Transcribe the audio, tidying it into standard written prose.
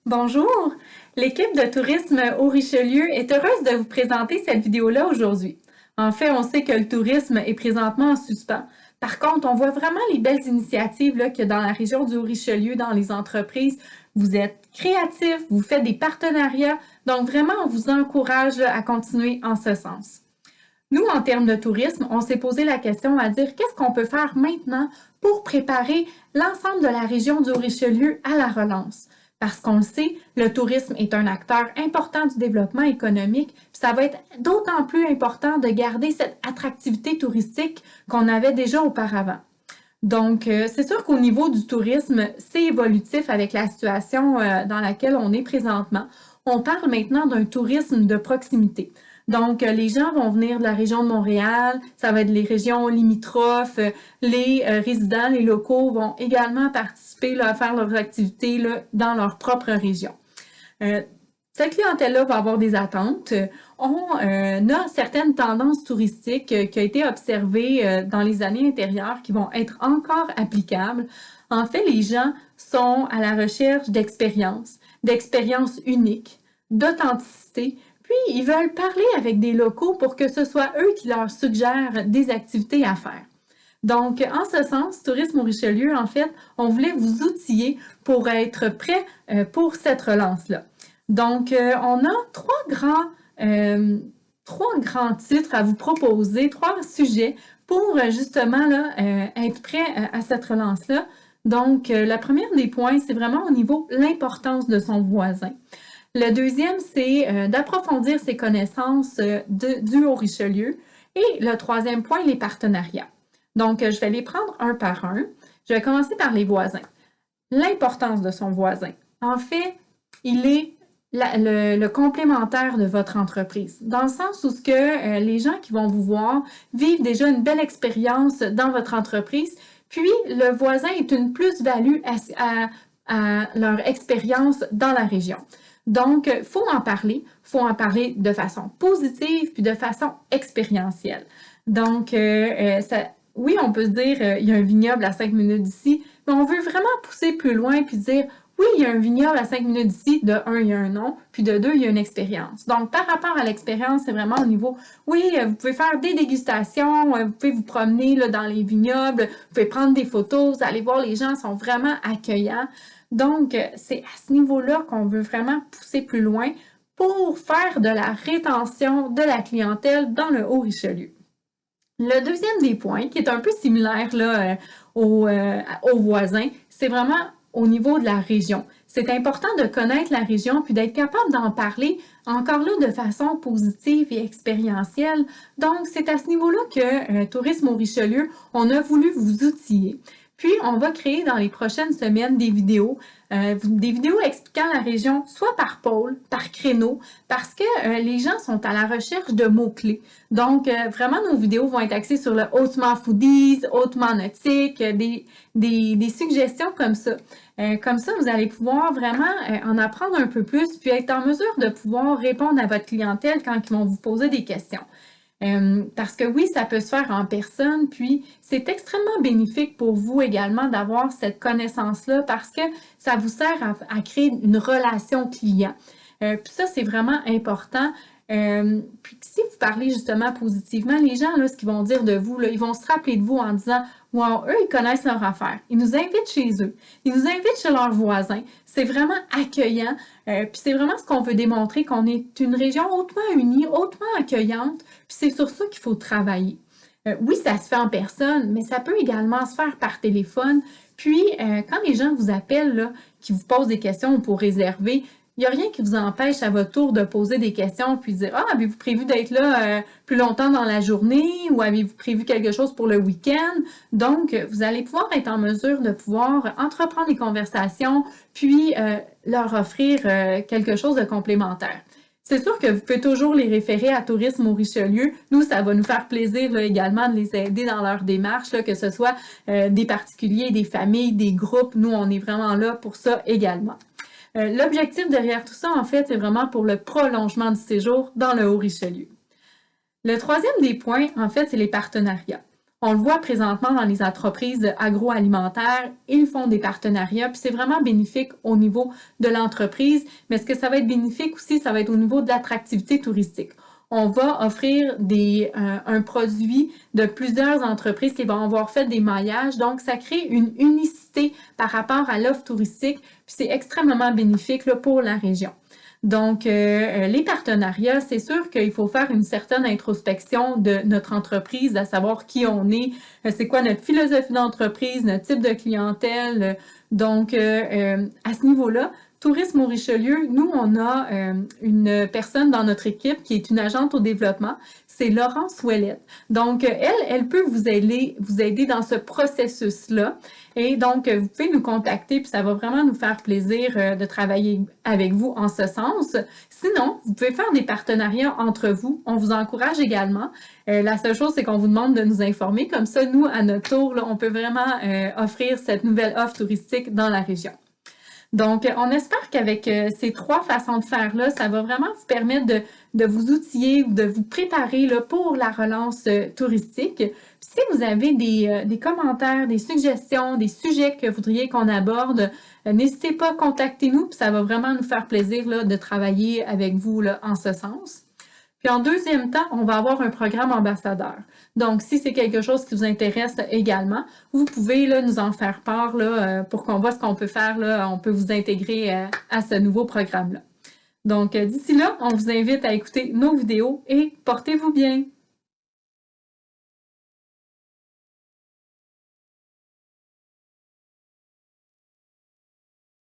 Bonjour! L'équipe de tourisme au Richelieu est heureuse de vous présenter cette vidéo-là aujourd'hui. En fait, on sait que le tourisme est présentement en suspens. Par contre, on voit vraiment les belles initiatives là, que dans la région du Haut-Richelieu, dans les entreprises, vous êtes créatifs, vous faites des partenariats, donc vraiment, on vous encourage là, à continuer en ce sens. Nous, en termes de tourisme, on s'est posé la question à dire qu'est-ce qu'on peut faire maintenant pour préparer l'ensemble de la région du Richelieu à la relance. Parce qu'on le sait, le tourisme est un acteur important du développement économique, puis ça va être d'autant plus important de garder cette attractivité touristique qu'on avait déjà auparavant. Donc, c'est sûr qu'au niveau du tourisme, c'est évolutif avec la situation dans laquelle on est présentement. On parle maintenant d'un tourisme de proximité. Donc, les gens vont venir de la région de Montréal, ça va être les régions limitrophes, les résidents, les locaux vont également participer là, à faire leurs activités là, dans leur propre région. Cette clientèle-là va avoir des attentes. On a certaines tendances touristiques qui ont été observées dans les années antérieures qui vont être encore applicables. En fait, les gens sont à la recherche d'expériences uniques, d'authenticité, puis ils veulent parler avec des locaux pour que ce soit eux qui leur suggèrent des activités à faire. Donc, en ce sens, Tourisme au Richelieu, en fait, on voulait vous outiller pour être prêt pour cette relance-là. Donc, on a trois grands titres à vous proposer, trois sujets pour justement là, être prêt à cette relance-là. Donc, la première des points, c'est vraiment au niveau l'importance de son voisin. Le deuxième, c'est d'approfondir ses connaissances du Haut-Richelieu. Et le troisième point, les partenariats. Donc, je vais les prendre un par un. Je vais commencer par les voisins. L'importance de son voisin. En fait, il est le complémentaire de votre entreprise, dans le sens où les gens qui vont vous voir vivent déjà une belle expérience dans votre entreprise, puis le voisin est une plus-value à leur expérience dans la région. Donc, il faut en parler de façon positive puis de façon expérientielle. Donc, oui, on peut se dire, il y a un vignoble à 5 minutes d'ici, mais on veut vraiment pousser plus loin puis dire, oui, il y a un vignoble à 5 minutes d'ici, de un, il y a un nom, puis de deux, il y a une expérience. Donc, par rapport à l'expérience, c'est vraiment au niveau, oui, vous pouvez faire des dégustations, vous pouvez vous promener là, dans les vignobles, vous pouvez prendre des photos, vous allez voir, les gens sont vraiment accueillants. Donc, c'est à ce niveau-là qu'on veut vraiment pousser plus loin pour faire de la rétention de la clientèle dans le Haut-Richelieu. Le deuxième des points, qui est un peu similaire là, aux voisins, c'est vraiment au niveau de la région. C'est important de connaître la région puis d'être capable d'en parler encore là de façon positive et expérientielle. Donc, c'est à ce niveau-là que Tourisme au Richelieu, on a voulu vous outiller. Puis, on va créer dans les prochaines semaines des vidéos expliquant la région, soit par pôle, par créneau, parce que les gens sont à la recherche de mots-clés. Donc, vraiment, nos vidéos vont être axées sur le hautement foodies, hautement nautique, des suggestions comme ça. Comme ça, vous allez pouvoir vraiment en apprendre un peu plus, puis être en mesure de pouvoir répondre à votre clientèle quand ils vont vous poser des questions. Parce que oui, ça peut se faire en personne, puis c'est extrêmement bénéfique pour vous également d'avoir cette connaissance-là parce que ça vous sert à créer une relation client. Puis ça, c'est vraiment important. Puis si vous parlez justement positivement, les gens, là, ce qu'ils vont dire de vous, là, ils vont se rappeler de vous en disant « Wow, eux, ils connaissent leur affaire. Ils nous invitent chez eux. Ils nous invitent chez leurs voisins. » C'est vraiment accueillant. Puis c'est vraiment ce qu'on veut démontrer, qu'on est une région hautement unie, hautement accueillante. Puis c'est sur ça qu'il faut travailler. Oui, ça se fait en personne, mais ça peut également se faire par téléphone. Puis, quand les gens vous appellent, là, qui vous posent des questions pour réserver, il n'y a rien qui vous empêche à votre tour de poser des questions puis de dire Ah, avez-vous prévu d'être là plus longtemps dans la journée ou avez-vous prévu quelque chose pour le week-end? Donc, vous allez pouvoir être en mesure de pouvoir entreprendre des conversations puis leur offrir quelque chose de complémentaire. C'est sûr que vous pouvez toujours les référer à Tourisme au Richelieu. Nous, ça va nous faire plaisir là, également de les aider dans leur démarche, là, que ce soit des particuliers, des familles, des groupes. Nous, on est vraiment là pour ça également. L'objectif derrière tout ça, en fait, c'est vraiment pour le prolongement du séjour dans le Haut-Richelieu. Le troisième des points, en fait, c'est les partenariats. On le voit présentement dans les entreprises agroalimentaires, ils font des partenariats, puis c'est vraiment bénéfique au niveau de l'entreprise, mais ce que ça va être bénéfique aussi, ça va être au niveau de l'attractivité touristique. On va offrir un produit de plusieurs entreprises qui vont avoir fait des maillages, donc ça crée une unicité par rapport à l'offre touristique, puis c'est extrêmement bénéfique là, pour la région. Donc, les partenariats, c'est sûr qu'il faut faire une certaine introspection de notre entreprise, à savoir qui on est, c'est quoi notre philosophie d'entreprise, notre type de clientèle. Donc, à ce niveau-là, Tourisme au Richelieu, nous, on a une personne dans notre équipe qui est une agente au développement, c'est Laurence Ouellette. Donc, elle peut vous aider dans ce processus-là. Et donc, vous pouvez nous contacter, puis ça va vraiment nous faire plaisir de travailler avec vous en ce sens. Sinon, vous pouvez faire des partenariats entre vous. On vous encourage également. La seule chose, c'est qu'on vous demande de nous informer. Comme ça, nous, à notre tour, là, on peut vraiment offrir cette nouvelle offre touristique dans la région. Donc, on espère qu'avec ces 3 façons de faire-là, ça va vraiment vous permettre de vous outiller ou de vous préparer là, pour la relance touristique. Puis, si vous avez des commentaires, des suggestions, des sujets que vous voudriez qu'on aborde, n'hésitez pas, contactez-nous, puis ça va vraiment nous faire plaisir là, de travailler avec vous là, en ce sens. Puis en deuxième temps, on va avoir un programme ambassadeur. Donc, si c'est quelque chose qui vous intéresse également, vous pouvez là, nous en faire part là, pour qu'on voit ce qu'on peut faire. Là, on peut vous intégrer à ce nouveau programme-là. Donc, d'ici là, on vous invite à écouter nos vidéos et portez-vous bien!